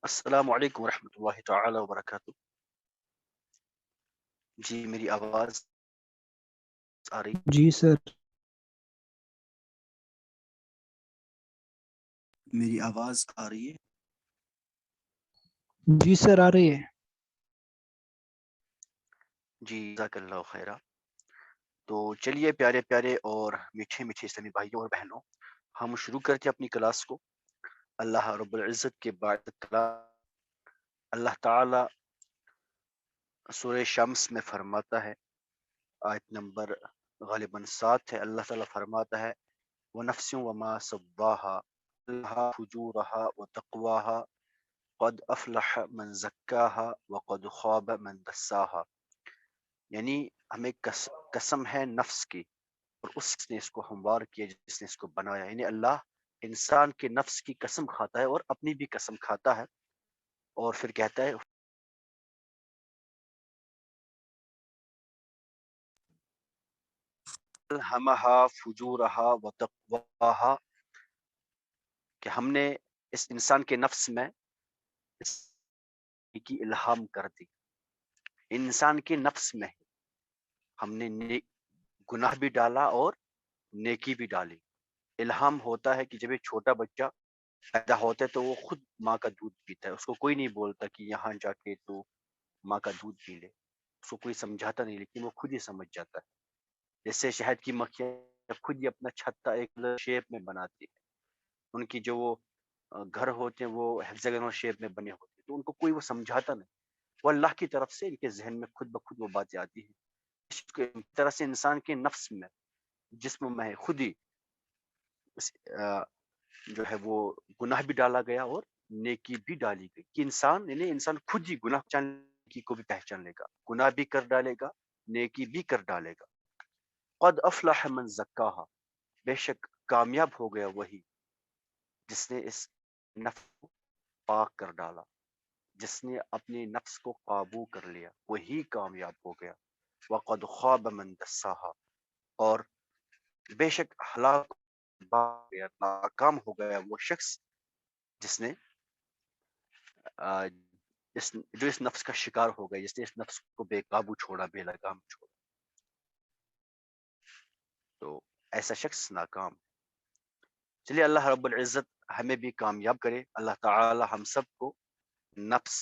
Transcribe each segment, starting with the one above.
السلام علیکم ورحمۃ اللہ تعالی وبرکاتہ. جی میری آواز آ رہی جی سر. میری آواز آ رہی ہے؟ جی سر آ رہی ہے. جی جزاک اللہ خیرہ. تو چلیے پیارے پیارے اور میٹھے میٹھے اسلامی بھائیوں اور بہنوں، ہم شروع کرتے اپنی کلاس کو. اللہ رب العزت کے بعد اللہ تعالی سورہ شمس میں فرماتا ہے، آیت نمبر غالباً 7 ہے. اللہ تعالیٰ فرماتا ہے وَنَفْسٍ وَمَا سَوَّاهَا أَلْهَمَهَا فُجُورَهَا وَتَقْوَاهَا قد افلح من زکاها وقد خواب من دساها. یعنی ہمیں قسم ہے نفس کی اور اس نے اس کو ہموار کیا جس نے اس کو بنایا. یعنی اللہ انسان کے نفس کی قسم کھاتا ہے اور اپنی بھی قسم کھاتا ہے اور پھر کہتا ہے الہمها فجورها وتقواها، کہ ہم نے اس انسان کے نفس میں اس کی الہام کر دی. انسان کے نفس میں ہم نے گناہ بھی ڈالا اور نیکی بھی ڈالی. الہام ہوتا ہے کہ جب ایک چھوٹا بچہ پیدا ہوتا ہے تو وہ خود ماں کا دودھ پیتا ہے، اس کو کوئی نہیں بولتا کہ یہاں جا کے تو ماں کا دودھ پی لے، اس کو کوئی سمجھاتا نہیں، لیکن وہ خود ہی سمجھ جاتا ہے. جیسے شہد کی مکھیاں خود ہی اپنا چھتا ایک شیپ میں بناتی ہے، ان کی جو وہ گھر ہوتے ہیں وہ ہیگزاگونل شیپ میں بنے ہوتے ہیں، تو ان کو کوئی وہ سمجھاتا نہیں، وہ اللہ کی طرف سے ان کے ذہن میں خود بخود وہ باتیں آتی ہیں. اس طرح سے انسان کے نفس میں جسم میں خود ہی جو ہے وہ گناہ بھی ڈالا گیا اور نیکی بھی ڈالی گئی کہ انسان خود ہی گناہ کی کو بھی پہچان لے گا، گناہ بھی کر ڈالے گا، نیکی بھی کر ڈالے گا. قد افلح من زکاہا، بے شک کامیاب ہو گیا وہی جس نے اس نفس کو پاک کر ڈالا، جس نے اپنے نفس کو قابو کر لیا، وہی کامیاب ہو گیا. وقد خواب من دساہا، اور بے شک ہلاک گیا، ناکام ہو گیا وہ شخص جس نے جو اس نفس کا شکار ہو گیا، جس نے اس نفس کو بے قابو چھوڑا، بے لگام چھوڑا، تو ایسا شخص ناکام. چلیے اللہ رب العزت ہمیں بھی کامیاب کرے. اللہ تعالی ہم سب کو نفس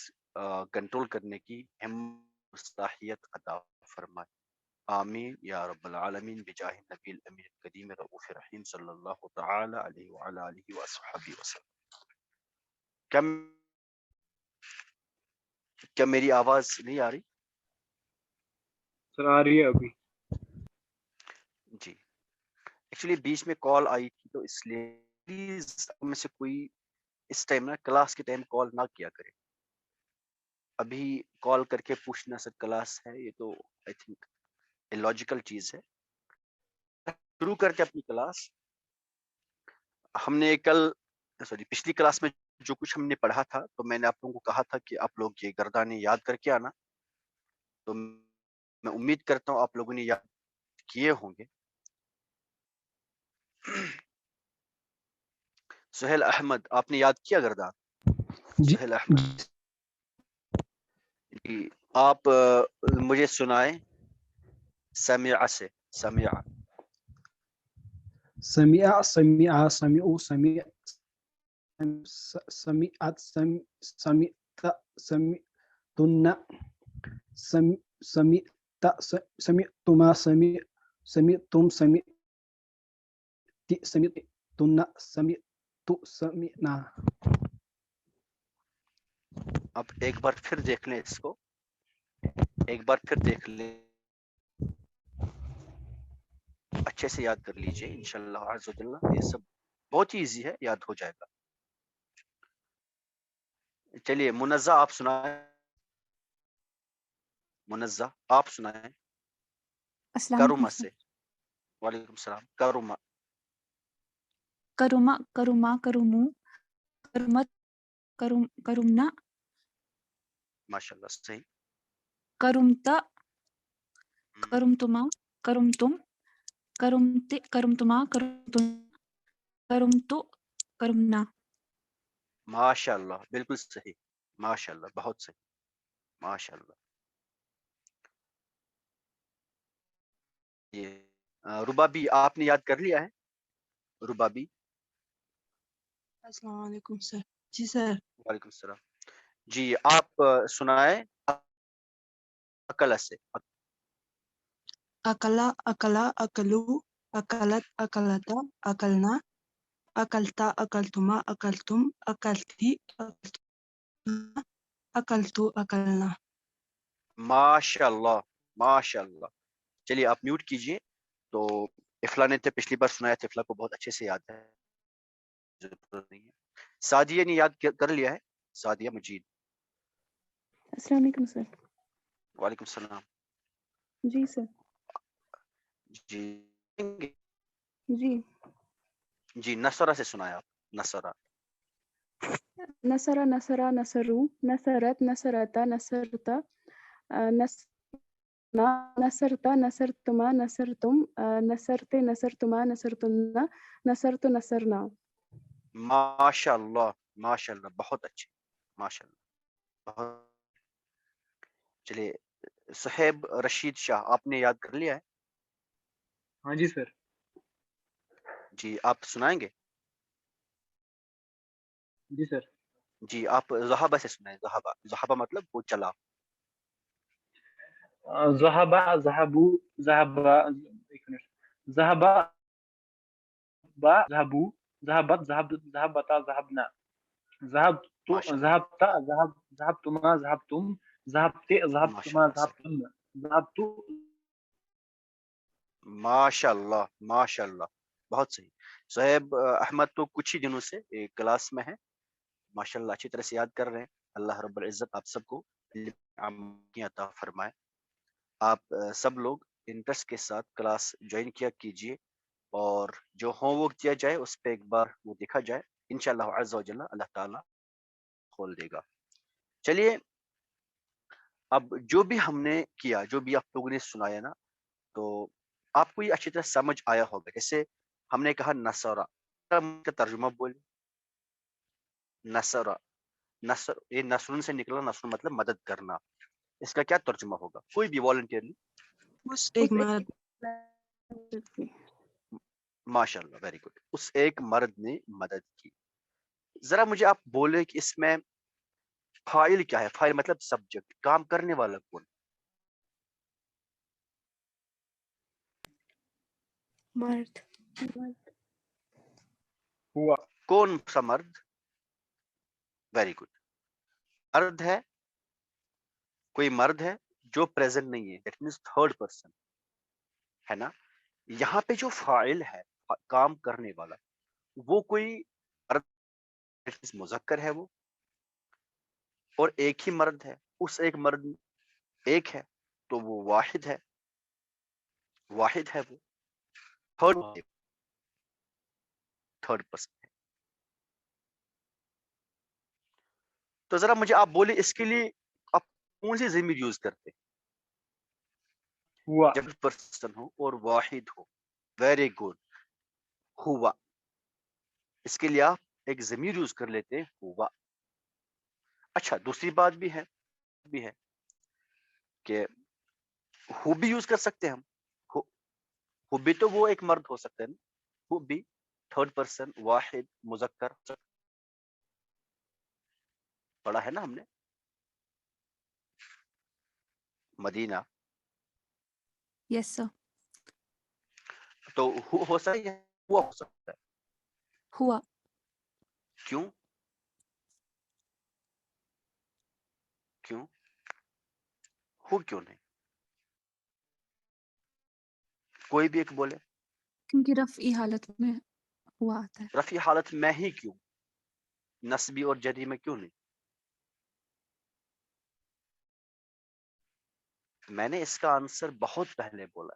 کنٹرول کرنے کی ہمت صلاحیت عطا فرمائے. آمین یا رب العالمین بجاہ نبی الامین القدیم رؤوف رحیم صلی اللہ تعالی علیہ وعلی آلہ وصحبہ وسلم. کیا میری آواز نہیں آ رہی؟ سر آ رہی ہے ابھی. جی ایکچولی بیچ میں کال آئی تھی تو اس لیے پلیز میں سے کوئی اس ٹائم نا کلاس کے ٹائم کال نہ کیا کرے. ابھی کال کر کے پوچھنا سر کلاس ہے، یہ تو آئی تھنک لاجیکل چیز ہے. شروع کرتے اپنی کلاس. ہم نے پچھلی کلاس میں جو کچھ ہم نے پڑھا تھا تو میں نے آپ لوگوں کو کہا تھا کہ آپ لوگ یہ گردانے یاد کر کے آنا، تو میں امید کرتا ہوں آپ لوگوں نے یاد کیے ہوں گے. سہیل احمد آپ نے یاد کیا گردان؟ جی سہیل احمد جی آپ مجھے سنائیں سمیع سے. سمیع سمع سمع سمعوا سمع سمعت سمعت سمعتن سمعت سمعتما سمعتم سمعتن سمعت سمعنا. آپ ایک بار پھر دیکھ لیں، اس کو ایک بار پھر دیکھ لیں، اچھے سے یاد کر لیجئے انشاءاللہ عز و جل. یہ سب بہت ہی ایزی ہے، یاد ہو جائے گا. چلیے منزہ آپ سنائیں. منزہ آپ سنائیں السلام کرومہ علیکم. سے. وعلیکم السلام. کرومہ کروما کروما کرمو کرمت کرمنا ماشاءاللہ صحیح. کرمتا کرمتما کرمتم کرمتما کرمتو کرمنا. ماشاءاللہ بالکل صحیح. माशाल्लाह, बहुत सही, माशाल्लाह। ये रुबाबी आपने याद कर लिया है? रुबाबी, अस्सलाम वालेकुम सर। जी सर। वालेकुम सलाम। जी, आप सुनाए अकला से। अकला, अकला, अकलू, अकलत, अकलता, अकलना, अकलता, अकलतुमा, अकलतुम, अकलती, अकलतुना, अकलतू, अकलना। माशाल्लाह, माशाल्लाह। चलिए आप म्यूट कीजिए। तो इफला ने तो पिछली बार सुनाया था, इफला को बहुत अच्छे से याद है, जरूरत नहीं है। सादिया ने याद कर लिया है, सादिया मजीद। अस्सलाम वालेकुम सर। वालेकुम सलाम। जी सर। जी जी। जी, नसरा से सुनाया आप, नसरा। नसरा, नसरा, नसरू, नसरत, नसरता, नसरता, नसरता, नसरतुमा, नसरतुम, नसरते, नसरतुमा, नसरतुन्ना, नसरतु, नसरना। माशाल्लाह, माशाल्लाह, बहुत अच्छे, माशाल्लाह, बहुत। चलिए, सुहेब रशीद शाह आपने याद कर लिया है? हाँ जी सर। जी, आप सुनाएंगे? जी सर। जी, आप ज़हाबा से सुनाए। ज़हाबा, ज़हाबा मतलब वो चला। ज़हाबा, ज़हाबू, ज़हाबा, एक मिनट, ज़हाबा, बा, ज़हाबू, ज़हाबत, ज़हाबता, ज़हाबना, ज़हाबतु, माशाल्लाह, ज़हाबता, ज़हाबतुमा, ज़हाबतुम, ज़हाबते, ज़हाबतुमा, माशाल्लाह, सही। ज़हाबतुन, ज़हाबतु। माशाल्लाह, माशाल्लाह, बहुत सही। सुहेब अहमद तो कुछ ही दिनों से क्लास में है, माशाल्लाह अच्छी तरह से याद कर रहे हैं। अल्लाह रब्बुल इज्जत आप सबको इल्म अता फरमाए। आप सब लोग इंटरेस्ट के साथ क्लास ज्वाइन किया कीजिए, और जो होमवर्क दिया जाए उस पे एक बार वो देखा जाए। इंशाअल्लाह अज़्ज़ा व जल्ला अल्लाह ताला खोल देगा। चलिए, अब जो भी हमने किया, जो भी आप लोगों ने सुनाया ना, तो आपको ये अच्छी तरह समझ आया होगा। जैसे हमने कहा नसरा, का तर्जुमा बोले। नसरा, नसर, ये नसरुन से निकला, नसर मतलब मदद करना। इसका क्या तर्जुमा होगा? कोई भी वॉलंटियरली। उस एक मर्द माशाल्लाह, वेरी गुड। उस एक मर्द ने मदद की। जरा मुझे आप बोले कि इसमें फाइल क्या है? फाइल मतलब सब्जेक्ट, काम करने वाला कौन? मर्द। हुआ। कौन सा मर्द? Very good. मर्द है, कोई मर्द है जो प्रेजेंट नहीं है, दैट मींस थर्ड पर्सन, है ना? यहाँ पे जो फाइल है, काम करने वाला, वो कोई मर्द, मुजक्कर है वो, और एक ही मर्द है। उस एक मर्द एक है, तो वो वाहिद है, वाहिद है वो, थर्ड पर्सन है। तो जरा मुझे आप बोले, इसके लिए आप कौन सी ज़मीर यूज करते हैं हुआ। जब पर्सन हो और वाहिद हो? वेरी गुड, हुआ। इसके लिए आप एक ज़मीर यूज कर लेते हैं, हुआ। अच्छा, दूसरी बात भी है कि हु भी यूज कर सकते हैं हम। हु, हु भी तो वो एक मर्द हो सकता है ना। हु भी थर्ड पर्सन, वाहिद, मुजक्कर, पढ़ा है ना हमने। Madina, yes sir. तो हु हो सकता है, हुआ हो सकता है। हुआ। क्यों? क्यों हु क्यों नहीं? कोई भी एक बोले। क्योंकि रफ़ई हालत में हुआ आता है। रफी हालत में ही क्यों? नस्बी और जरी में क्यों नहीं? मैंने इसका आंसर बहुत पहले बोला,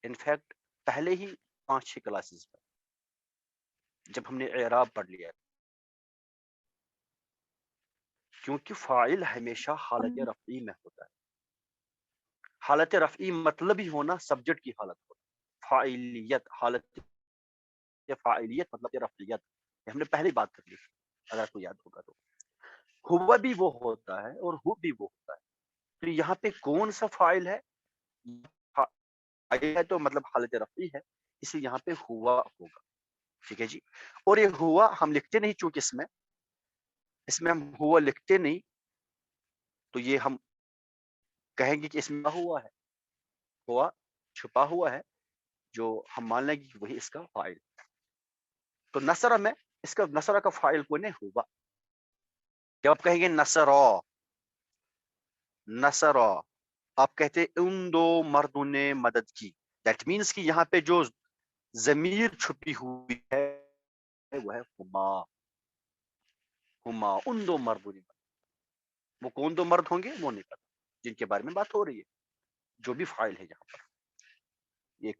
इनफैक्ट पहले ही 5-6 क्लासेस में, जब हमने एराब पढ़ लिया। क्योंकि फाइल हमेशा हालत रफ़ई में होता है। हालत रफ़ई मतलब ही होना सब्जेक्ट की हालत होता है। फाइलियत, हालत या फाइलियत मतलब रफ़इयत, हमने पहले बात कर ली, अगर आपको याद होगा तो। हुआ भी वो होता है और हु भी वो होता है। तो यहाँ पे कौन सा फाइल है? फाइल है तो मतलब हालत रफ़ी है, इसलिए यहाँ पे हुआ होगा। ठीक है जी। और ये हुआ हम लिखते नहीं, चूंकि इसमें हम हुआ लिखते नहीं, तो ये हम कहेंगे कि इसमें हुआ है, हुआ छुपा हुआ है, जो हम मान लेंगे कि वही इसका फाइल। तो नसरा में इसका नसरा का फाइल कौन है? हुआ। जब आप कहेंगे नसरा, नसरा, आप कहते हैं उन दो मर्दों ने मदद की, दैट मीन्स कि यहाँ पे जो जमीर छुपी हुई है वो है हुमा। हुमा, उन दो मर्दों ने। वो कौन दो मर्द होंगे वो नहीं पता, जिनके बारे में बात हो रही है, जो भी फाइल है यहाँ पर। ये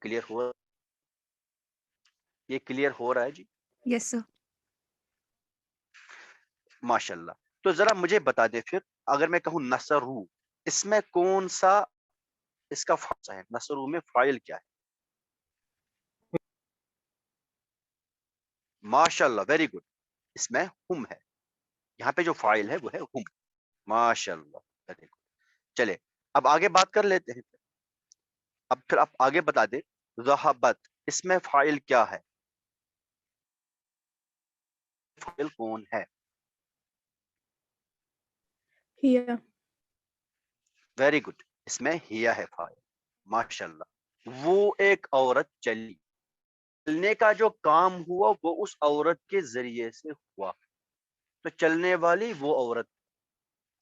क्लियर हो रहा है जी? Yes sir. माशाल्लाह। तो जरा मुझे बता दे फिर, अगर मैं कहूँ नसरू, इसमें कौन सा इसका फाइल है? नसरू में फाइल क्या है? माशाल्लाह, वेरी गुड। इसमें हुम है। यहाँ पे जो फाइल है वो है हुम। माशाल्लाह, वेरी गुड। चले अब आगे बात कर लेते हैं। अब फिर आप आगे बता दे, ज़हाबत, इसमें फाइल क्या है? फाइल कौन है? हिया। वेरी गुड, इसमें हिया है फाइल। माशाल्लाह। वो एक औरत चली, चलने का जो काम हुआ वो उस औरत के जरिए से हुआ। तो चलने वाली वो औरत,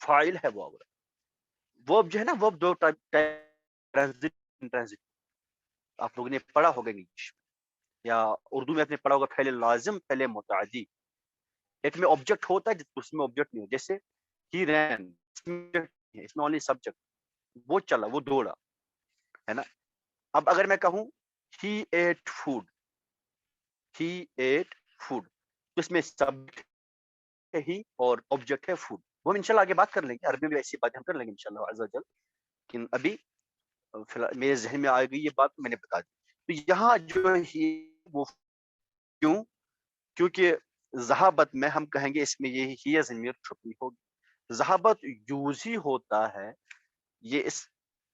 फाइल है वो औरत। वर्ब जो है ना, वर्ब दो टाइप, ट्रांजिट, इंट्रांजिट। आप लोगों ने पढ़ा होगा इंग्लिश या उर्दू में आपने पढ़ा होगा, पहले लाजिम पहले मुतादी। एक में ऑब्जेक्ट होता है, उसमें ऑब्जेक्ट नहीं है। जैसे ही रैन, इसमें ओनली सब्जेक्ट, वो चला, वो दौड़ा, है ना। अब अगर मैं कहूँ ही एट फूड, ही एट फूड, तो इसमें सब्जेक्ट है ही और ऑब्जेक्ट है फूड। वो हम इंशाल्लाह आगे बात कर लेंगे, अरबी में ऐसी बातें हम कर लेंगे इंशाल्लाह अज़्ज़ा वजल। लेकिन अभी फिलहाल मेरे जहन में आ गई ये बात, मैंने बता दी। तो यहाँ जो ही, वो क्यों? क्योंकि ज़हाबत में हम कहेंगे इसमें ये ही ज़मीर छुपी होगी। ज़हाबत यूज ही होता है, ये इस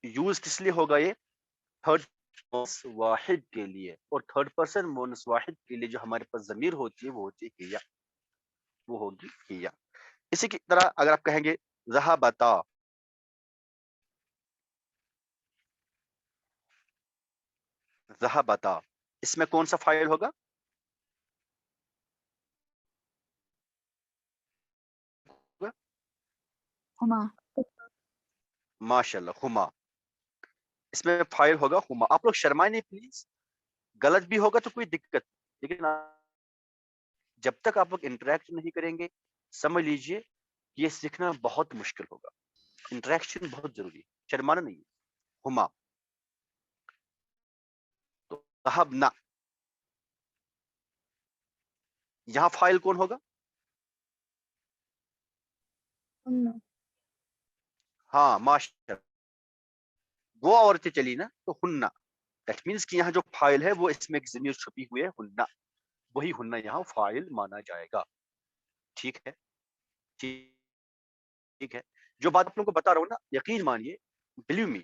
यूज किस लिए होगा? ये थर्ड पर्सन वाहिद के लिए, और थर्ड पर्सन मोनस वाहिद के लिए जो हमारे पास ज़मीर होती है वो होती है हिया, वो होगी हिया। इसी की तरह अगर आप कहेंगे ज़हाबता, ज़हाबता, इसमें कौन सा फाइल होगा? हुमा। माशाल्लाह, हुमा। इसमें फाइल होगा हुमा। आप लोग शर्माए नहीं प्लीज, गलत भी होगा तो कोई दिक्कत नहीं, लेकिन जब तक आप लोग इंटरेक्ट नहीं करेंगे, समझ लीजिए ये सीखना बहुत मुश्किल होगा। इंटरेक्शन बहुत जरूरी है, शर्माना नहीं है। हुमा। तो ज़हबना, यहाँ फाइल कौन होगा? हुन्ना। हाँ माशाल्लाह, वो औरतें चली ना, तो हुन्ना। दैट मीन्स कि यहाँ जो फाइल है वो इसमें एक ज़मीर छुपी हुई है हुन्ना, वही हुन्ना यहाँ फाइल माना जाएगा। ठीक है, ठीक है। जो बात आप लोगों को बता रहा हूँ ना, यकीन मानिए, बिलीव मी,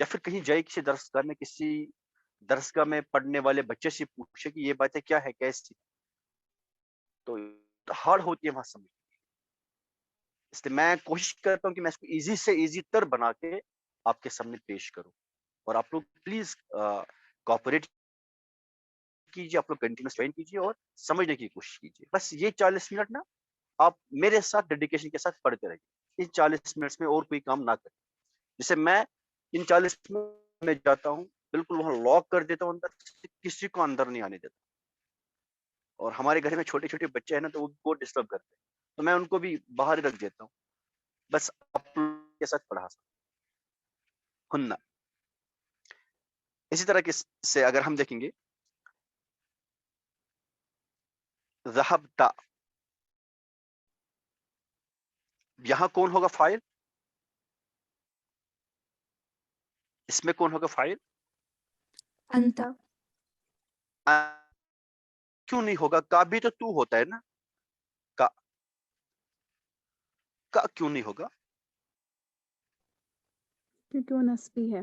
या फिर कहीं जाए किसी दरसगाह में, किसी दरसगाह में पढ़ने वाले बच्चे से पूछे कि ये बातें क्या है, कैसी, तो हार्ड होती है वहां समझ। इसलिए मैं कोशिश करता हूँ कि मैं इसको इजी से इजी तर बना के आपके सामने पेश करूँ। और आप लोग प्लीज कोऑपरेट कीजिए, आप लोग कंटिन्यूस ज्वाइन कीजिए और समझने की कोशिश कीजिए। बस ये 40 मिनट ना आप मेरे साथ डेडिकेशन के साथ पढ़ते रहिए। इन 40 मिनट्स में और कोई काम ना करें। जैसे मैं इन 40 मिनट में जाता हूँ, बिल्कुल वहां लॉक कर देता हूँ अंदर, किसी को अंदर नहीं आने देता। और हमारे घर में छोटे छोटे बच्चे हैं ना, तो वो बहुत डिस्टर्ब करते हैं, तो मैं उनको भी बाहर ही रख देता हूँ, बस आप लोग के साथ पढ़ा सकता हुन्ना। इसी तरह के से अगर हम देखेंगे ज़हबता, यहाँ कौन होगा फाइल? इसमें कौन होगा फाइल? अंता। क्यों नहीं होगा? का भी तो तू होता है ना, का। का क्यों नहीं होगा? क्योंकि वो नस्बी है।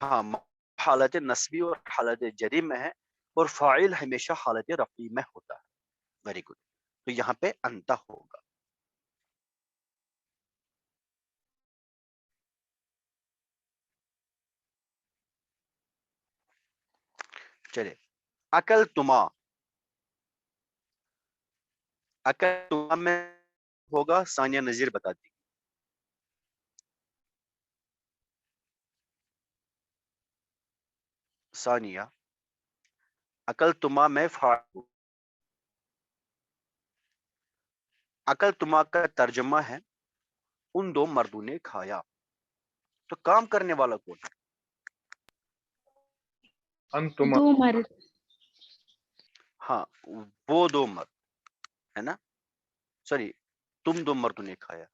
हाँ, हालत नस्बी और हालत जरी में है और फाइल हमेशा हालत रफ़ी में होता है। Very good. तो यहाँ पे अंता होगा। चलिए, अकल तुमा में होगा, सानिया नजीर बताती। सानिया, अकल तुमा में फाइल, अकल तुमा का तर्जुमा है उन दो मर्दों ने खाया। तो काम करने वाला कौन है? अंतुमा। दो मर्द। हाँ, वो दो मर्द, है ना? सॉरी, तुम दो मर्दों ने खाया।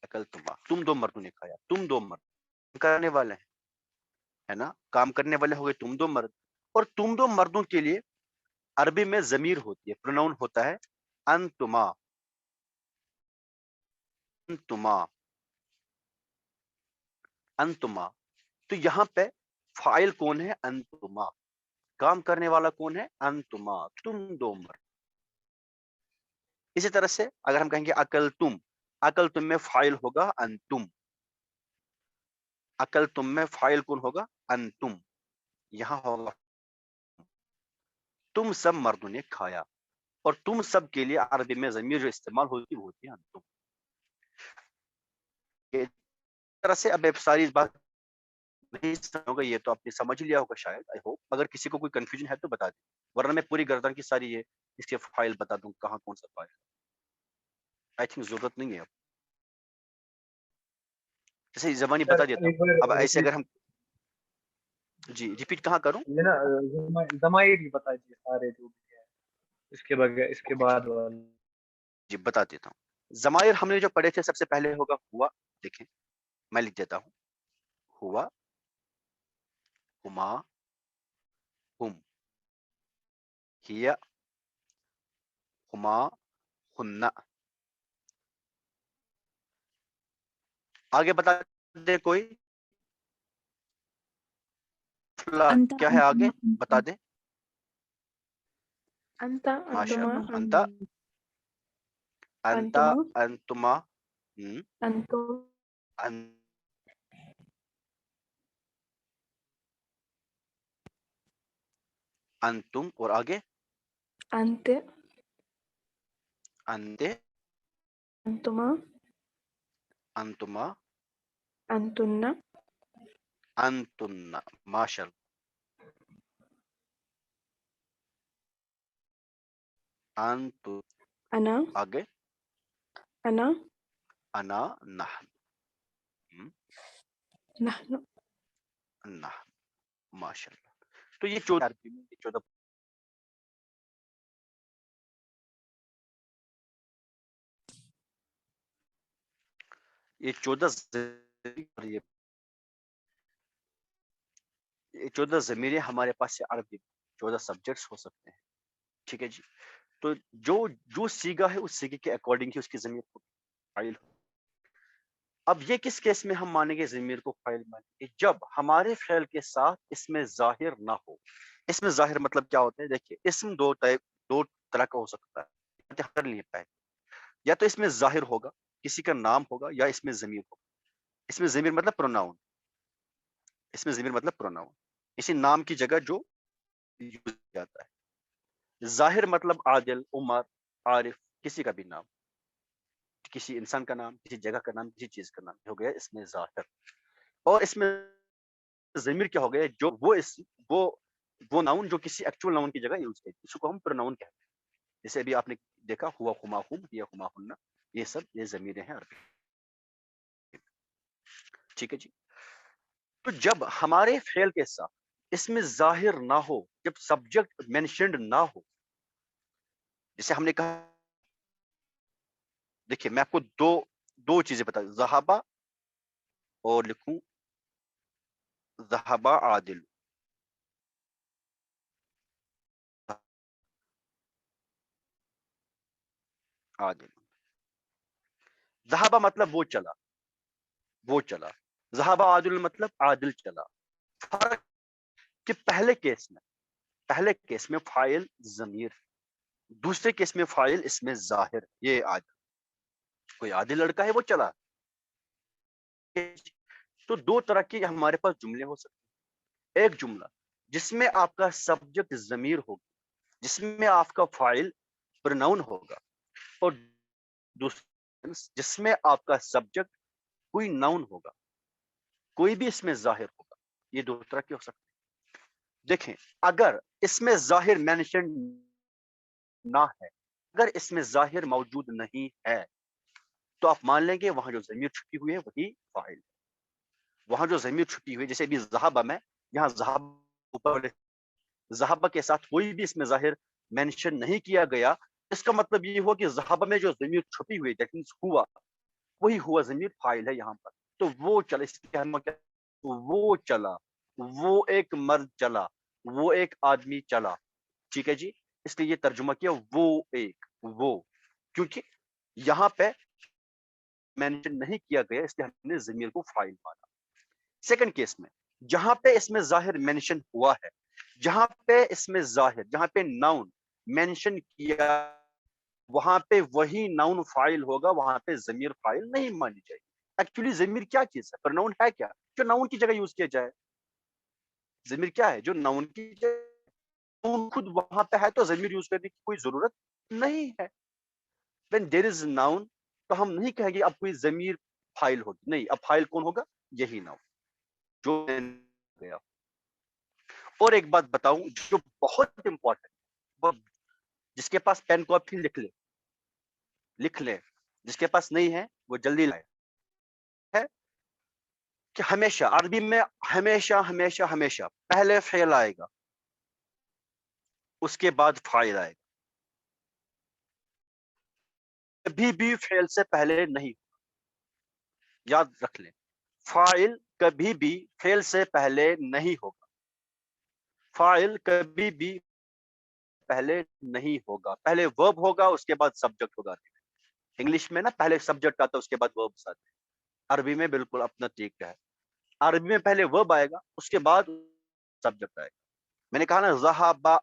अकल तुमा, तुम दो मर्दों ने खाया। तुम दो मर्द करने वाले हैं, है ना? काम करने वाले हो गए तुम दो मर्द। और तुम दो मर्दों के लिए अरबी में जमीर होती है, प्रोनाउन होता है अंतुमा। अंतुमा, अंतुमा। तो यहाँ पे फाइल कौन है? अंतुमा। काम करने वाला कौन है? अंतुमा, तुम दो मर्द। इसी तरह से अगर हम कहेंगे अकल तुम में फाइल होगा अंतुम। अकल तुम में फाइल कौन होगा? अंतुम। यहाँ होगा तुम सब मर्दों ने खाया। और तुम सब के लिए अरबी में जमीर जो इस्तेमाल होती है वो होती है अंतुम। इस तरह से अब सारी इस बात नहीं होगा, ये तो आपने समझ लिया होगा शायद, आई होप। अगर किसी को कोई कंफ्यूजन है तो बता दें, वरना मैं पूरी गर्दन की सारी ये इसके फाइल बता दूं कहाँ कौन सा फाइल। आई थिंक जरूरत नहीं है अब, जैसे जबानी बता देता हूँ। एक बार अब ऐसे रिपीट, अगर हम जी रिपीट कहाँ करूँ? ये ना जमाइर ही बता दीजिए सारे जो भी है, इसके बगैर इसके ओके बाद जी, वाला। जी बता देता हूँ। जमाइर हमने जो पढ़े थे सबसे पहले होगा हुआ। देखें, मैं लिख देता हूँ। हुआ, हुमा, हुम, हिया, हुमा, हुन्ना। आगे बता दे कोई, أنت क्या है आगे? أنتما बता दे। अंता, अंतुमा, माशाअल्लाह। अंता, अंता, अंतुमा, अंतुमा, अंतु, अन, अंतुम, और आगे अंते, अंते, अंतुमा, अंतुमा, अंतुन्ना, अंतुन्ना। माशाअल्लाह। अंतु, अना, आगे अना, अना, नहन, नहनु। नहन। माशाअल्लाह। तो ये 14 ये 14 ये 14 ज़मीरें हमारे पास से अरबी 14 सब्जेक्ट्स हो सकते हैं। ठीक है जी। तो जो जो सीगा है उस सीगे के अकॉर्डिंग ही उसकी ज़मीर को फाइल। अब ये किस केस में हम मानेंगे ज़मीर को फाइल मानेंगे? जब हमारे फ़ेल के साथ इसमें ज़ाहिर ना हो। इसमें ज़ाहिर मतलब क्या होता है? देखिए, इस्म दो तरह का हो सकता है। कर लिए पहले, या तो इसमें ज़ाहिर होगा, किसी का नाम होगा, या इसमें ज़मीर होगा। इसमें ज़मीर मतलब प्रोनाउन, इसमें ज़मीर मतलब प्रोनाउन। किसी नाम की जगह जो यूज़ किया जाता है। ज़ाहिर मतलब आदिल, उमर, आरिफ, किसी का भी नाम, किसी इंसान का नाम, किसी जगह का नाम, किसी चीज़ का नाम हो गया इसमें ज़ाहिर। और इसमें ज़मीर क्या हो गया? जो वो नाउन जो किसी एक्चुअल नाउन की जगह यूज़ किया, इसको हम प्रोनाउन कहते हैं। जैसे अभी आपने देखा हुआ, हुमा, हुम, या हुमा, हुन्ना, ये सब ये ज़मीरें हैं अरबी। ठीक है जी। तो जब हमारे फ़ेल के साथ इसमें ज़ाहिर ना हो, जब सब्जेक्ट मेंशन्ड ना हो, जैसे हमने कहा, देखिए मैं आपको दो चीज़ें बता दूं, ज़हाबा और लिखूं ज़हाबा आदिल। आदिल, ज़हाबा मतलब वो चला, वो चला। ज़हाबा आदिल मतलब आदिल चला। फर्क कि पहले केस में फाइल ज़मीर, दूसरे केस में फाइल इसमें ज़ाहिर। ये आदिल, कोई आदिल लड़का है वो चला। तो दो तरह के हमारे पास जुमले हो सकते हैं। एक जुमला जिसमें आपका सब्जेक्ट ज़मीर होगा, जिसमें आपका फाइल प्रोनाउन होगा, और दूसरा जिसमें आपका सब्जेक्ट कोई नाउन होगा, कोई भी इसमें जाहिर होगा। ये दो तरह के हो सकते हैं। देखें, अगर इसमें जाहिर मेंशन ना है, अगर इसमें जाहिर मौजूद नहीं है, तो आप मान लेंगे वहां जो ज़मीर छुपी हुई है वही फाइल है। वहां जो ज़मीर छुपी हुई है, जैसे अभी ज़हाबा में, यहाँ ज़हाबा के साथ कोई भी इसमें जाहिर मेंशन नहीं किया गया, इसका मतलब ये हुआ कि ज़हाबा में जो ज़मीर छुपी हुई, दैट मींस हुआ, वही हुआ ज़मीर फाइल है यहाँ पर। तो वो चला, इसके हम क्या, वो चला, वो एक मर्द चला, वो एक आदमी चला। ठीक है जी, इसलिए ये तर्जुमा किया वो एक, वो, क्योंकि यहाँ पे मेंशन नहीं किया गया, इसलिए हमने ज़मीर को फाइल माना। सेकंड केस में जहां पे इसमें जाहिर मेंशन हुआ है, जहां पे इसमें जाहिर, जहां पे नाउन मेंशन किया, वहां पे वही नाउन फाइल होगा, वहां पे ज़मीर फाइल नहीं मानी जाएगी। एक्चुअली ज़मीर क्या चीज है, प्रोनाउन है क्या जो नाउन की जगह यूज किया जाए? ज़मीर क्या है जो नाउन की जगह, नाउन खुद वहां पे है तो ज़मीर यूज करने की कोई जरूरत नहीं है। व्हेन देयर इज नाउन, तो हम नहीं कहेंगे अब कोई ज़मीर फाइल होगी, नहीं, अब फाइल कौन होगा? यही नाउन जो गया। और एक बात बताऊं जो बहुत इंपॉर्टेंट, जिसके पास पेन कॉपी लिख ले, जिसके पास नहीं है वो जल्दी लाए, है कि हमेशा अरबी में हमेशा हमेशा हमेशा पहले फेल आएगा, उसके बाद फाइल आएगा। कभी भी फेल से पहले नहीं, याद रख लें, फाइल कभी भी फेल से पहले नहीं होगा, फाइल कभी भी पहले नहीं होगा। पहले वर्ब होगा, उसके बाद सब्जेक्ट होगा। इंग्लिश में ना पहले सब्जेक्ट आता है, उसके बाद वर्ब आते हैं। अरबी में बिल्कुल अपना तरीका है, अरबी में पहले वर्ब आएगा, उसके बाद सब्जेक्ट आएगा। मैंने कहा ना ज़हाबा,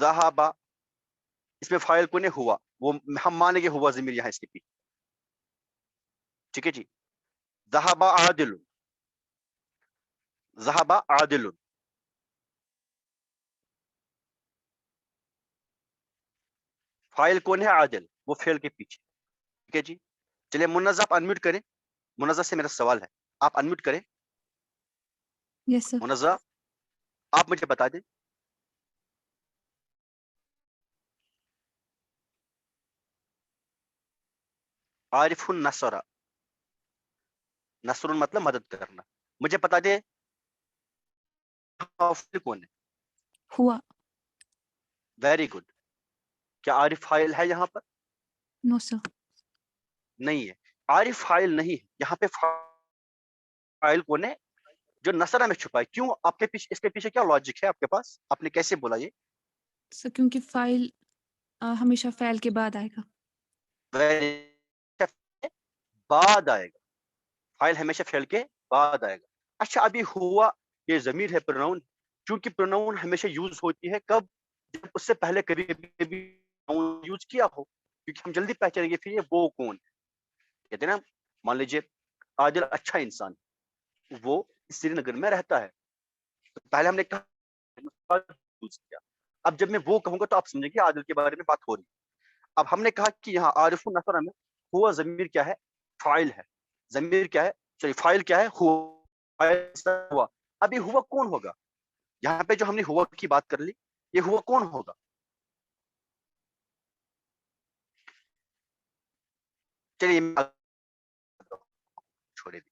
ज़हाबा, इसमें फाइल को नहीं हुआ, वो हम मानेंगे हुआ ज़मीर यहाँ इसके पीछे। ठीक है जी, ज़हाबा आदिल, ज़हाबा आदिल, फाइल कौन है? आदिल, वो फेल के पीछे। ठीक है जी, चलिए मुन्नज़ा आप अनम्यूट करें। मुन्नज़ा से मेरा सवाल है, आप अनम्यूट करें। Yes, sir. मुन्नज़ा, आप मुझे बता दें, आरिफुन नसरा, नसरुन मतलब मदद करना, मुझे बता दे फाइल कौन है? हुआ. Very good. क्या आरिफ फाइल है यहाँ पर? No, sir. नहीं है, आरिफ फाइल नहीं है यहाँ पे। फाइल कौन है? जो नसरा में छुपा है। क्यों? आपके पीछे, इसके पीछे क्या लॉजिक है आपके पास? आपने कैसे बोला ये? सर क्योंकि फाइल हमेशा फ़ैल के बाद आएगा. बाद आएगा, फाइल हमेशा फेल के बाद आएगा। अच्छा, अभी हुआ, ये जमीर है, प्रोनाउन, क्योंकि प्रोनाउन हमेशा यूज होती है कब? जब उससे पहले कभी कभी यूज किया हो, क्योंकि हम जल्दी पहचानेंगे फिर ये वो कौन है। कहते हैं ना, मान लीजिए आदिल अच्छा इंसान, वो श्रीनगर में रहता है, तो पहले हमने कहा यूज किया। अब जब मैं वो कहूंगा तो आप समझेंगे आदिल के बारे में बात हो रही है। अब हमने कहा कि यहाँ आरिफ नसरा में हुआ जमीर क्या है? फाइल है। जमीर क्या है? सॉरी, फाइल क्या है? हुआ। फाइल हुआ। अभी हुआ कौन होगा? यहाँ पे जो हमने हुआ की बात कर ली, ये हुआ कौन होगा? चलिए छोड़े दी,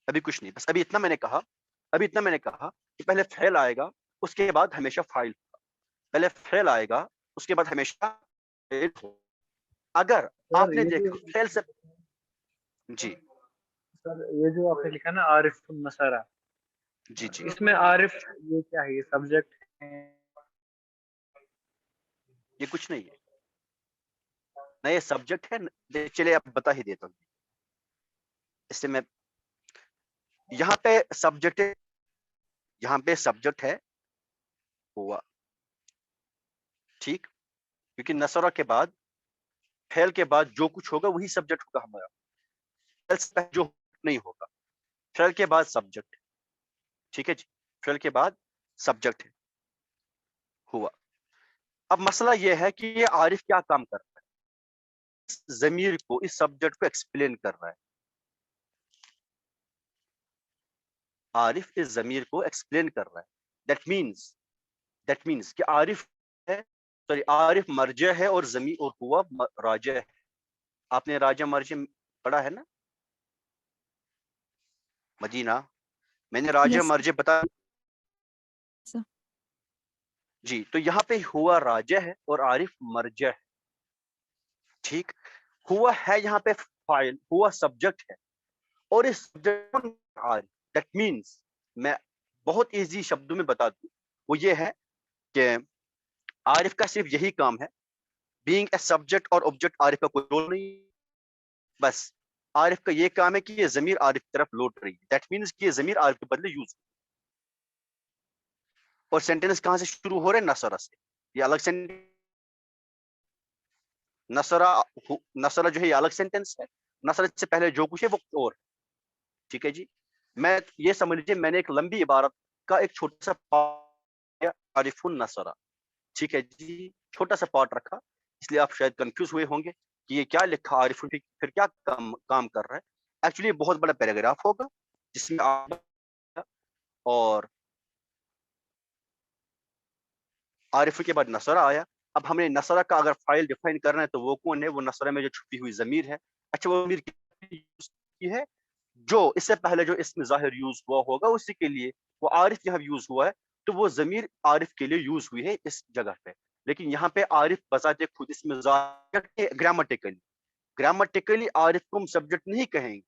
अभी कुछ नहीं, बस अभी इतना मैंने कहा, अभी इतना मैंने कहा कि पहले फेल आएगा, उसके बाद हमेशा फाइल होगा। पहले फेल आएगा, उसके बाद हमेशा फाइल होगा। अगर सर आपने ये जो, देखा फेल से, जी सर ये जो आपने लिखा ना आरिफ नसरा, जी जी, इसमें आरिफ ये क्या है? ये सब्जेक्ट है? ये कुछ नहीं है, नए सब्जेक्ट है, चलिए आप बता ही देता हूँ। इससे मैं यहाँ पे सब्जेक्ट है हुआ, ठीक, क्योंकि नसरा के बाद फेल के बाद जो कुछ होगा वही सब्जेक्ट होगा हमारा, फेल से पहले जो नहीं होगा, फेल के बाद सब्जेक्ट, ठीक है जी, फेल के बाद सब्जेक्ट है हुआ। अब मसला यह है कि ये आरिफ क्या काम कर रहा है, इस ज़मीर को, इस सब्जेक्ट को एक्सप्लेन कर रहा है। आरिफ इस ज़मीर को एक्सप्लेन कर रहा है। दैट मीन्स कि आरिफ है, सॉरी, आरिफ मर्जा है और ज़मीर और हुआ राजा है। आपने राजा मर्जा पढ़ा है ना मदीना? मैंने राजा Yes, मर्जा बता sir. जी। तो यहाँ पे हुआ राजा है और आरिफ मर्जा है, ठीक। हुआ है यहाँ पे फाइल, हुआ सब्जेक्ट है और इस सब्जेक्ट आरिफ। दैट मीन्स मैं बहुत इजी शब्दों में बता दूं, वो ये है कि आरिफ का सिर्फ यही काम है, बीइंग ए सब्जेक्ट और ऑब्जेक्ट आरिफ का कोई रोल नहीं, बस आरिफ का ये काम है कि ये ज़मीर आरिफ की तरफ लौट रही है। दैट मीन्स कि ये ज़मीर आरिफ के बदले यूज, और सेंटेंस कहां से शुरू हो रहे हैं? नसरा से। ये अलग सेंटेंस, नसरा जो है ये अलग सेंटेंस है, नसरा से पहले जो कुछ है वो और, ठीक है जी। मैं ये समझ लीजिए मैंने एक लंबी इबारत का एक छोटा सा पार्ट, आरिफुन नसरा, ठीक है जी, छोटा सा पार्ट रखा, इसलिए आप शायद कंफ्यूज हुए होंगे कि ये क्या लिखा, आरिफुन फिर क्या काम कर रहा है। एक्चुअली बहुत बड़ा पैराग्राफ होगा जिसमें आप और आरिफ के बाद नसरा आया। अब हमने नसरा का अगर फाइल डिफाइन करना है तो वो कौन है? वो नसरा में जो छुपी हुई ज़मीर है। अच्छा, वो ज़मीर की है जो इससे पहले जो इसमें ज़ाहिर यूज हुआ होगा उसी के लिए वो आरिफ यहाँ यूज हुआ है, तो वो ज़मीर आरिफ के लिए यूज हुई है इस जगह पे। लेकिन यहाँ पे आरिफ बजाते खुद इसमें ग्रामेटिकली आरिफ को हम सब्जेक्ट नहीं कहेंगे,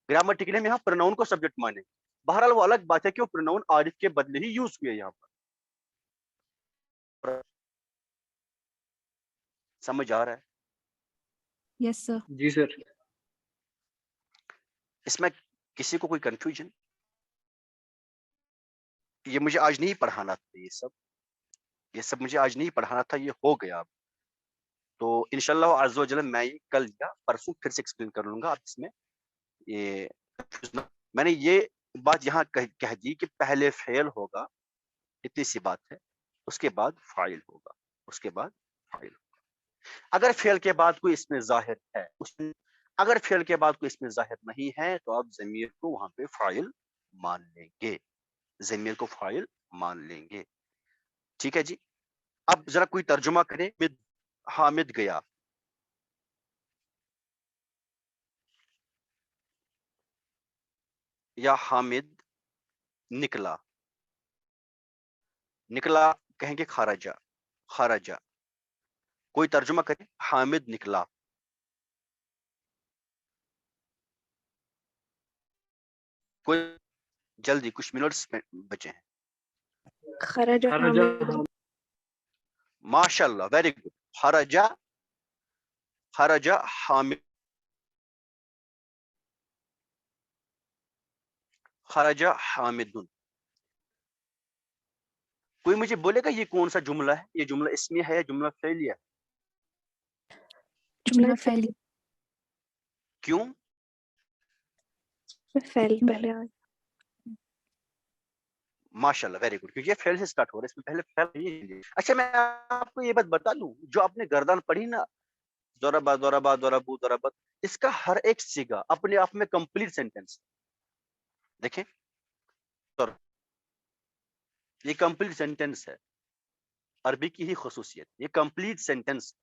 ग्रामेटिकली हम यहाँ प्रोनाउन को सब्जेक्ट मानेंगे। बहरहाल वो अलग बात है कि वो प्रोनाउन आरिफ के बदले ही यूज हुए यहाँ पर। समझ आ रहा है? Yes, sir. जी सर। इसमें किसी को कोई कंफ्यूजन? ये मुझे आज नहीं पढ़ाना था, ये सब मुझे आज नहीं पढ़ाना था, ये हो गया अब। तो इंशाल्लाह अज़्ज़ व जल मैं ये कल या परसों फिर से एक्सप्लेन कर लूंगा। अब इसमें ये मैंने ये बात यहाँ कह दी कि पहले फेल होगा, इतनी सी बात है, उसके बाद फाइल होगा, उसके बाद फाइल होगा। अगर फेल के बाद कोई इसमें जाहिर है, अगर फेल के बाद कोई इसमें जाहिर नहीं है तो आप ज़मीर को वहां पे फाइल मान लेंगे, ज़मीर को फाइल मान लेंगे, ठीक है जी। अब जरा कोई तर्जुमा करे। हामिद गया, या हामिद निकला, निकला कहेंगे खारजा, खारजा। कोई तर्जुमा करे, हामिद निकला। कोई जल्दी, कुछ मिनट्स बचे हैं। खरज हामिद माशाल्लाह, वेरी गुड। खरजा, खरजा हामिद, खरजा हामिदुन। कोई मुझे बोलेगा ये कौन सा जुमला है? ये जुमला इसमें है या जुमला फेलिया? जुमला फैली। क्यों? फेल पहले आया। माशाल्लाह, वेरी गुड, क्योंकि ये फेल से स्टार्ट हो रहा है, इसमें पहले फेल नहीं है। अच्छा, मैं आपको ये बात बता दूं, जो आपने गर्दन पढ़ी ना, ज़रबा ज़रबा ज़रबू ज़रबत, इसका हर एक सिगा अपने आप में कंप्लीट सेंटेंस। देखें, ये कंप्लीट सेंटेंस है, अरबी की ही खुसूसियत, ये कंप्लीट सेंटेंस।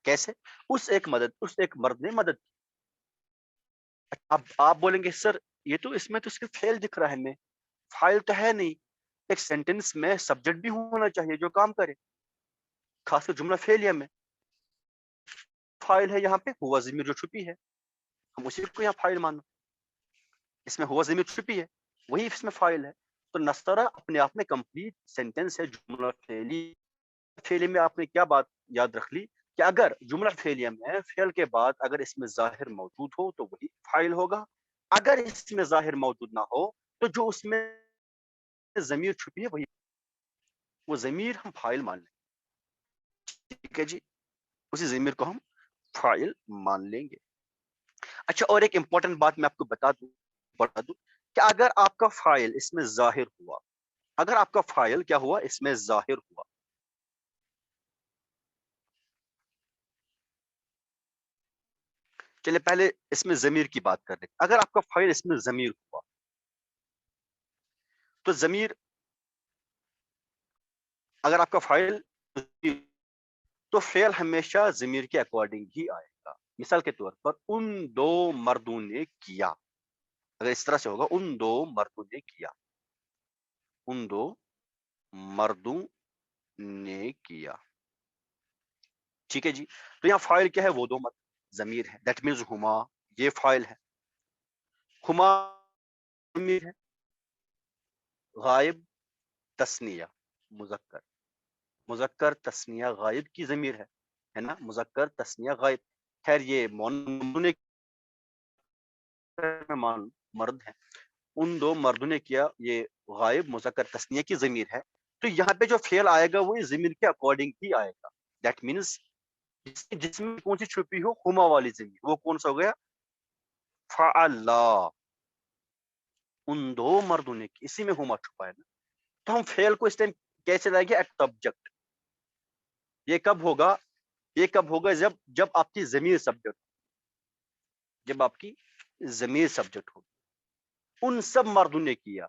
कैसे? उस एक मर्द ने मदद की। अब आप बोलेंगे सर ये तो इसमें तो सिर्फ फेल दिख रहा है, हमें फाइल तो है नहीं। एक सेंटेंस में सब्जेक्ट भी होना चाहिए जो काम करे, खासकर जुमला फेलिया में। फाइल है यहाँ पे हुआ ज़मीर जो छुपी है, हम उसी को यहाँ फाइल मानो। इसमें हुआ ज़मीर छुपी है, वही इसमें फाइल है। तो नस्तरा अपने आप में कंप्लीट सेंटेंस है जुमला फेली। फेली में आपने क्या बात याद रख ली کہ اگر جملہ فعلیہ میں فعل کے بعد اگر اس میں ظاہر موجود ہو تو وہی فاعل ہوگا، اگر اس میں ظاہر موجود نہ ہو تو جو اس میں ضمیر چھپی ہے وہی، وہ ضمیر ہم فاعل مان لیں گے، ٹھیک ہے جی، اسی ضمیر کو ہم فاعل مان لیں گے۔ اچھا، اور ایک امپورٹنٹ بات میں آپ کو بتا دوں کہ اگر آپ کا فاعل اس میں ظاہر ہوا، اگر آپ کا فاعل کیا ہوا، اس میں ظاہر ہوا، چلے پہلے اس میں ضمیر کی بات کر لیں، اگر آپ کا فاعل اس میں ضمیر ہوا تو ضمیر، اگر آپ کا فاعل تو فعل ہمیشہ ضمیر کے اکارڈنگ ہی آئے گا۔ مثال کے طور پر ان دو مردوں نے کیا، اگر اس طرح سے ہوگا ان دو مردوں نے کیا، ان دو مردوں نے کیا، ٹھیک ہے جی۔ تو یہاں فاعل کیا ہے، وہ دو مرد، ضمیر ہے، دیٹ مینز ہما، یہ فاعل ہے، ہما ضمیر ہے، غائب تثنیہ مذکر، مذکر تثنیہ غائب کی ضمیر ہے نا، مذکر تثنیہ غائب، خیر یہ مرد ہے، ان دو مردوں نے کیا، یہ غائب مذکر تثنیہ کی ضمیر ہے، تو یہاں پہ جو فعل آئے گا وہ ضمیر کے اکارڈنگ ہی آئے گا، دیٹ مینس جس میں کون سی چھپی ہو، ہما والی ضمیر، وہ کون سا ہو گیا، فعلا، ان دو مردوں نے کی، اسی میں ہما چھپا ہے نا، تو ہم فعل کو اس ٹائم کیسے لائیں گے، ایٹ سبجیکٹ، یہ کب ہوگا، یہ کب ہوگا، جب آپ کی ضمیر سبجیکٹ، جب آپ کی ضمیر سبجیکٹ ہوگی، ان سب مردوں نے کیا،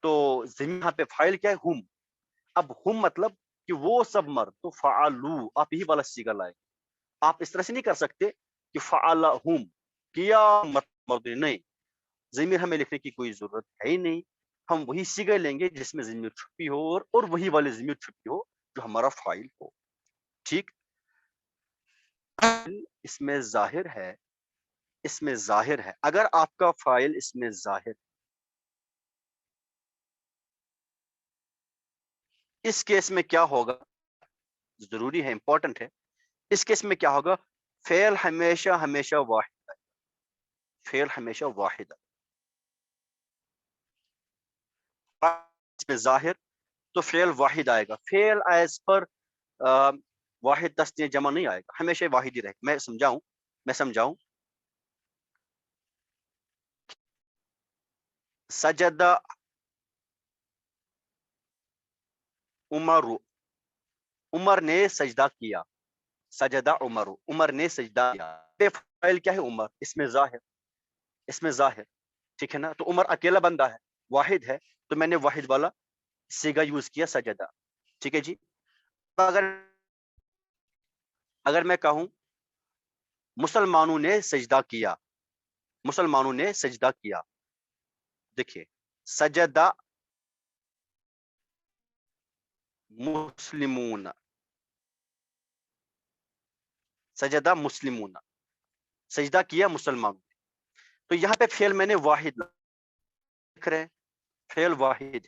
تو ضمیر یہاں پہ فاعل کیا ہے، ہم، اب ہم مطلب کہ وہ سب مرد، تو فعلو آپ یہی والا صیغہ لائیں، آپ اس طرح سے نہیں کر سکتے کہ فعلہم کیا مرد نے، نہیں، ضمیر ہمیں لکھنے کی کوئی ضرورت ہے ہی نہیں، ہم وہی صیغہ لیں گے جس میں ضمیر چھپی ہو اور وہی والی ضمیر چھپی ہو جو ہمارا فاعل ہو، ٹھیک۔ اس میں ظاہر ہے، اس میں ظاہر ہے، اگر آپ کا فاعل اس میں ظاہر، اس کیس میں کیا ہوگا، ضروری ہے، امپورٹنٹ ہے، اس کیس میں کیا ہوگا، فعل ہمیشہ ہمیشہ واحد ہے، فعل ہمیشہ واحد ہے، اس میں ظاہر تو فعل واحد آئے گا، فعل ایز پر واحد تسنیہ جمع نہیں آئے گا، ہمیشہ واحد ہی رہے گا، میں سمجھاؤں، سجدہ عمر، عمر نے سجدہ کیا، سجدہ عمر، عمر نے سجدہ کیا، فاعل کیا ہے، عمر، اس میں ظاہر، اس میں ظاہر، ٹھیک ہے نا، تو عمر اکیلا بندہ ہے، واحد ہے، تو میں نے واحد والا صیغہ یوز کیا، سجدہ، ٹھیک ہے جی۔ اگر میں کہوں مسلمانوں نے سجدہ کیا، مسلمانوں نے سجدہ کیا، دیکھیے سجدہ مسلمون، سجدہ مسلمون، سجدہ کیا مسلمانوں، تو یہاں پہ فعل میں نے واحد لکھ رہے ہیں، فعل واحد،